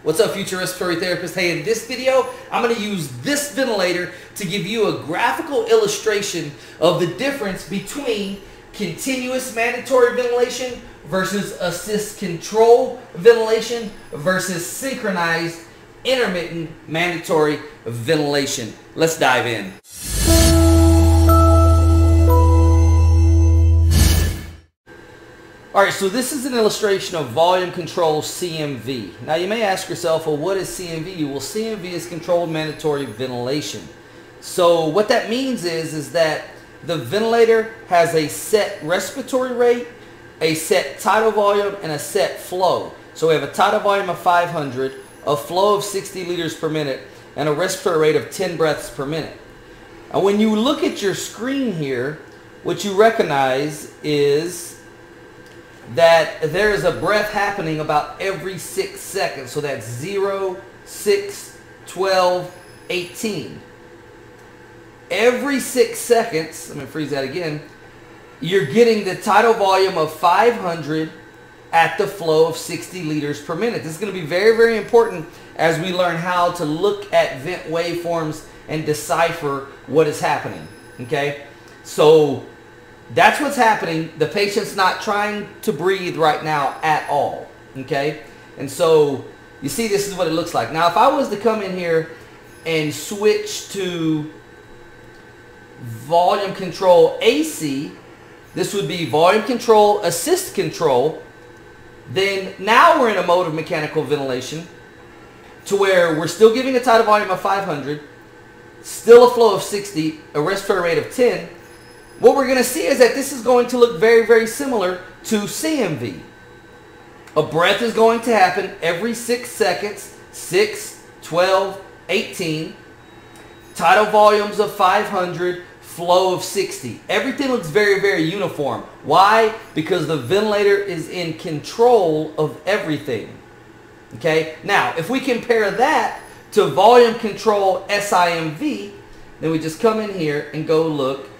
What's up, future respiratory therapist? Hey, in this video, I'm going to use this ventilator to give you a graphical illustration of the difference between continuous mandatory ventilation versus assist control ventilation versus synchronized intermittent mandatory ventilation. Let's dive in. Alright, so this is an illustration of volume control CMV. Now you may ask yourself, well, what is CMV? Well, CMV is controlled mandatory ventilation. So what that means is that the ventilator has a set respiratory rate, a set tidal volume, and a set flow. So we have a tidal volume of 500, a flow of 60 liters per minute, and a respiratory rate of 10 breaths per minute. And when you look at your screen here, what you recognize is that there is a breath happening about every 6 seconds. So that's 0, 6, 12, 18. Every 6 seconds, let me freeze that again, you're getting the tidal volume of 500 at the flow of 60 liters per minute. This is going to be very, very important as we learn how to look at vent waveforms and decipher what is happening. Okay? So that's what's happening. The patient's not trying to breathe right now at all. Okay? And so you see, this is what it looks like. Now, if I was to come in here and switch to volume control AC, this would be volume control, assist control. Then now we're in a mode of mechanical ventilation to where we're still giving a tidal volume of 500, still a flow of 60, a respiratory rate of 10. What we're going to see is that this is going to look very, very similar to CMV. A breath is going to happen every 6 seconds, 6, 12, 18. Tidal volumes of 500, flow of 60. Everything looks very, very uniform. Why? Because the ventilator is in control of everything. Okay? Now, if we compare that to volume control SIMV, then we just come in here and go look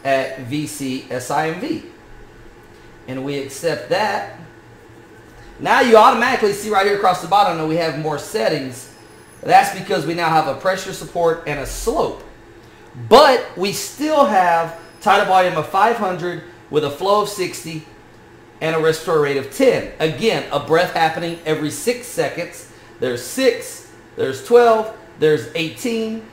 at VC SIMV. And we accept that. Now you automatically see right here across the bottom that we have more settings. That's because we now have a pressure support and a slope. But we still have tidal volume of 500 with a flow of 60 and a respiratory rate of 10. Again, a breath happening every 6 seconds. There's 6, there's 12, there's 18,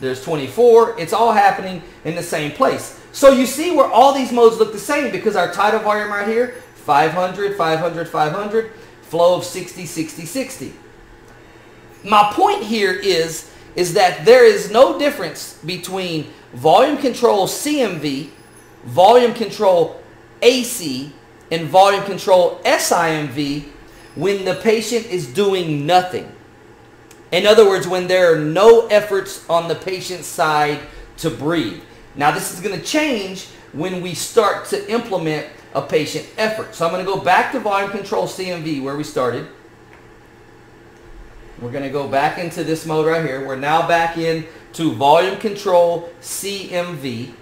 there's 24. It's all happening in the same place. So you see where all these modes look the same because our tidal volume right here, 500, 500, 500, flow of 60, 60, 60. My point here is that there is no difference between volume control CMV, volume control AC, and volume control SIMV when the patient is doing nothing. In other words, when there are no efforts on the patient's side to breathe. Now this is going to change when we start to implement a patient effort. So I'm going to go back to volume control CMV where we started. We're going to go back into this mode right here. We're now back into volume control CMV.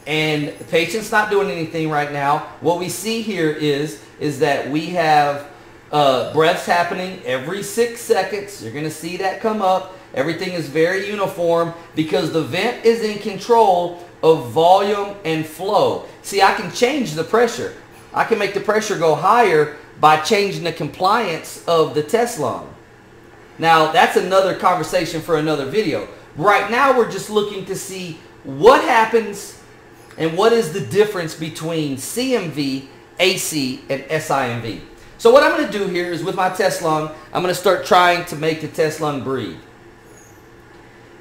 And the patient's not doing anything right now. What we see here is that we have breaths happening every 6 seconds. You're going to see that come up. Everything is very uniform because the vent is in control of volume and flow. See, I can change the pressure. I can make the pressure go higher by changing the compliance of the test lung. Now, that's another conversation for another video. Right now, we're just looking to see what happens and what is the difference between CMV, AC, and SIMV. So what I'm going to do here is with my test lung, I'm going to start trying to make the test lung breathe.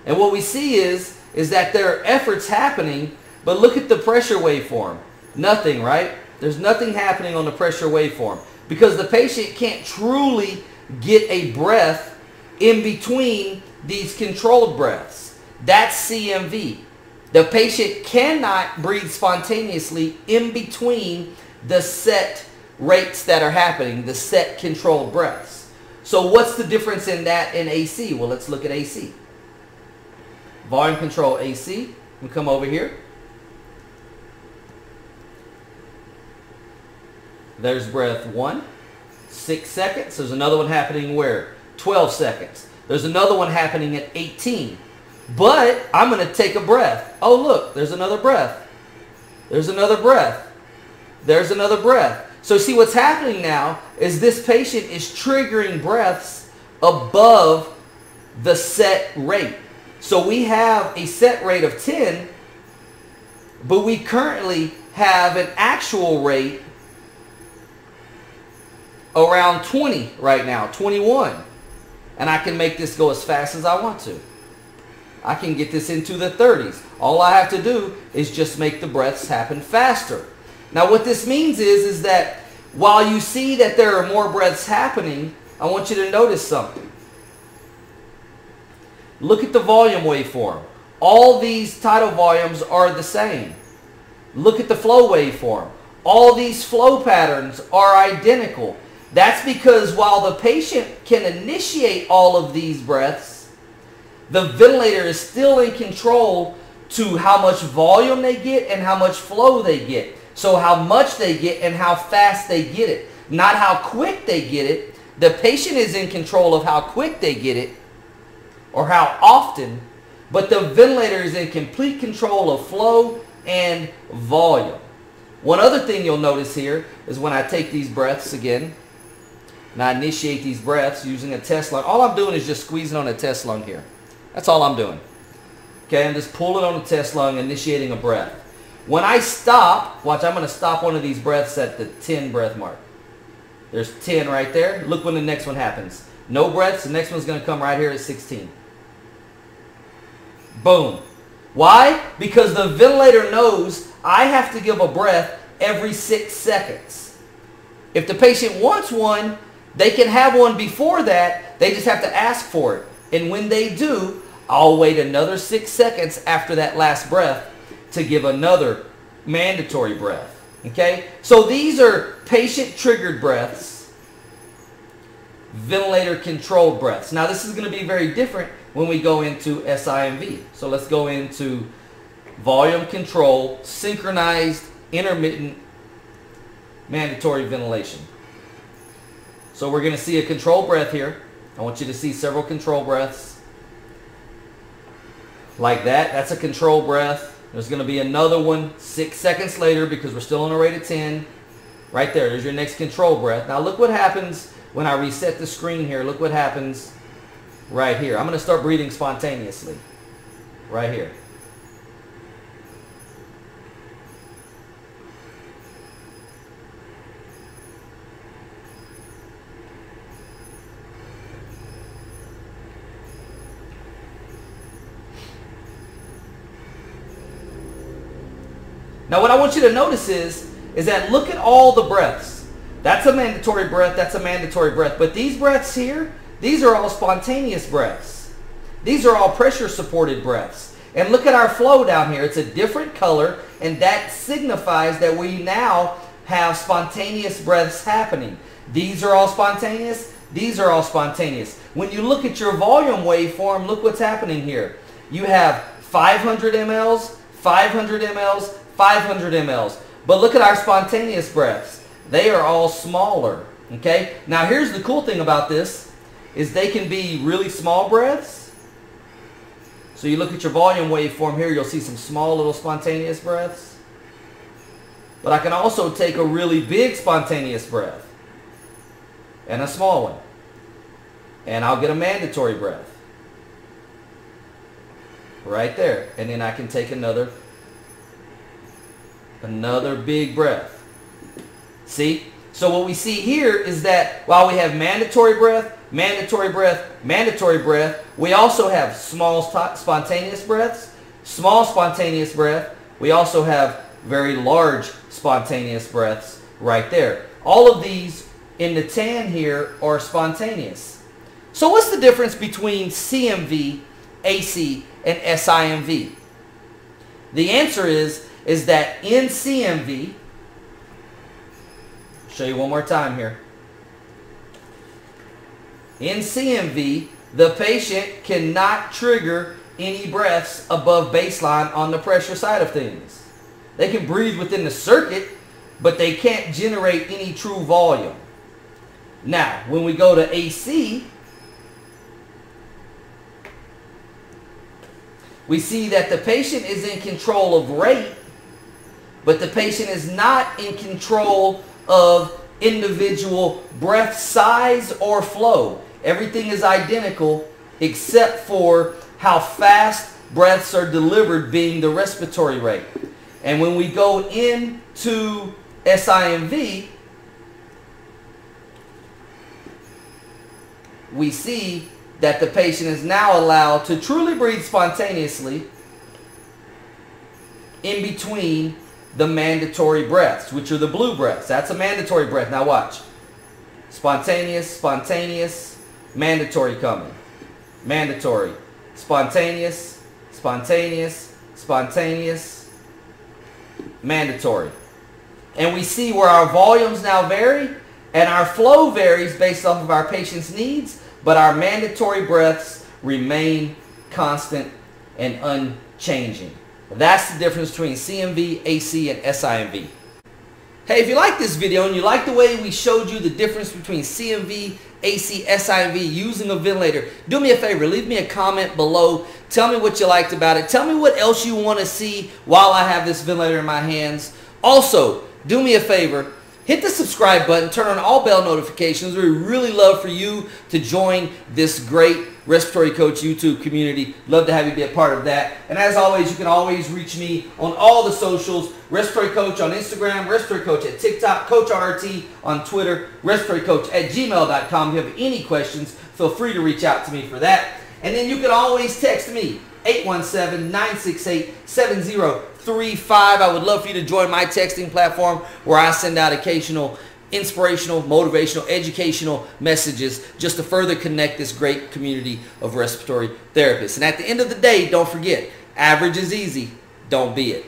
And what we see is that there are efforts happening, but look at the pressure waveform. Nothing, right? There's nothing happening on the pressure waveform because the patient can't truly get a breath in between these controlled breaths. That's CMV. The patient cannot breathe spontaneously in between the set rates that are happening, the set controlled breaths. So what's the difference in that and AC? Well, let's look at AC. Volume control AC. We come over here. There's breath 1, 6 seconds. There's another one happening where? 12 seconds. There's another one happening at 18. But I'm going to take a breath. Oh, look, there's another breath. There's another breath. There's another breath. So see, what's happening now is this patient is triggering breaths above the set rate. So we have a set rate of 10, but we currently have an actual rate around 20 right now, 21. And I can make this go as fast as I want to. I can get this into the 30s. All I have to do is just make the breaths happen faster. Now what this means is that while you see that there are more breaths happening, I want you to notice something. Look at the volume waveform. All these tidal volumes are the same. Look at the flow waveform. All these flow patterns are identical. That's because while the patient can initiate all of these breaths, the ventilator is still in control to how much volume they get and how much flow they get. So how much they get and how fast they get it. Not how quick they get it. The patient is in control of how quick they get it or how often, but the ventilator is in complete control of flow and volume. One other thing you'll notice here is when I take these breaths again, and I initiate these breaths using a test lung. All I'm doing is just squeezing on a test lung here. That's all I'm doing. Okay, I'm just pulling on the test lung, initiating a breath. When I stop, watch, I'm going to stop one of these breaths at the 10 breath mark. There's 10 right there. Look when the next one happens. No breaths. The next one's going to come right here at 16. Boom. Why? Because the ventilator knows I have to give a breath every 6 seconds. If the patient wants one, they can have one before that. They just have to ask for it. And when they do, I'll wait another 6 seconds after that last breath to give another mandatory breath. Okay? So these are patient-triggered breaths, ventilator-controlled breaths. Now this is going to be very different when we go into SIMV. So let's go into volume control, synchronized, intermittent, mandatory ventilation. So we're going to see a control breath here. I want you to see several control breaths. Like that. That's a control breath. There's going to be another one 6 seconds later because we're still on a rate of 10. Right there. There's your next control breath. Now look what happens when I reset the screen here. Look what happens right here. I'm going to start breathing spontaneously. Right here. Now what I want you to notice is that look at all the breaths. That's a mandatory breath, that's a mandatory breath. But these breaths here, these are all spontaneous breaths. These are all pressure supported breaths. And look at our flow down here. It's a different color, and that signifies that we now have spontaneous breaths happening. These are all spontaneous. These are all spontaneous. When you look at your volume waveform, look what's happening here. You have 500 mLs, 500 mLs, 500 mLs. But look at our spontaneous breaths. They are all smaller. Okay? Now here's the cool thing about this is they can be really small breaths. So you look at your volume waveform here, you'll see some small little spontaneous breaths. But I can also take a really big spontaneous breath and a small one. And I'll get a mandatory breath. Right there. And then I can take another big breath. See? So what we see here is that while we have mandatory breath, mandatory breath, mandatory breath, we also have small spontaneous breaths, small spontaneous breath. We also have very large spontaneous breaths right there. All of these in the tan here are spontaneous. So what's the difference between CMV, AC, and SIMV? The answer is that in CMV, show you one more time here. In CMV, the patient cannot trigger any breaths above baseline on the pressure side of things. They can breathe within the circuit, but they can't generate any true volume. Now, when we go to AC, we see that the patient is in control of rate, but the patient is not in control of individual breath size or flow. Everything is identical except for how fast breaths are delivered, being the respiratory rate. And when we go into SIMV, we see that the patient is now allowed to truly breathe spontaneously in between the mandatory breaths, which are the blue breaths. That's a mandatory breath. Now watch. Spontaneous, spontaneous, mandatory coming. Mandatory. Spontaneous, spontaneous, spontaneous, mandatory. And we see where our volumes now vary and our flow varies based off of our patient's needs, but our mandatory breaths remain constant and unchanging. That's the difference between CMV, AC, and SIMV. Hey, if you like this video and you like the way we showed you the difference between CMV, AC, SIMV using a ventilator, do me a favor, leave me a comment below. Tell me what you liked about it. Tell me what else you want to see while I have this ventilator in my hands. Also, do me a favor, hit the subscribe button, turn on all bell notifications. We really love for you to join this great Respiratory Coach YouTube community. Love to have you be a part of that. And as always, you can always reach me on all the socials. Respiratory Coach on Instagram, Respiratory Coach at TikTok, Coach RT on Twitter, respiratorycoach@gmail.com. If you have any questions, feel free to reach out to me for that. And then you can always text me, 817-968-7035. I would love for you to join my texting platform where I send out occasional inspirational, motivational, educational messages just to further connect this great community of respiratory therapists. And at the end of the day, don't forget, average is easy. Don't be it.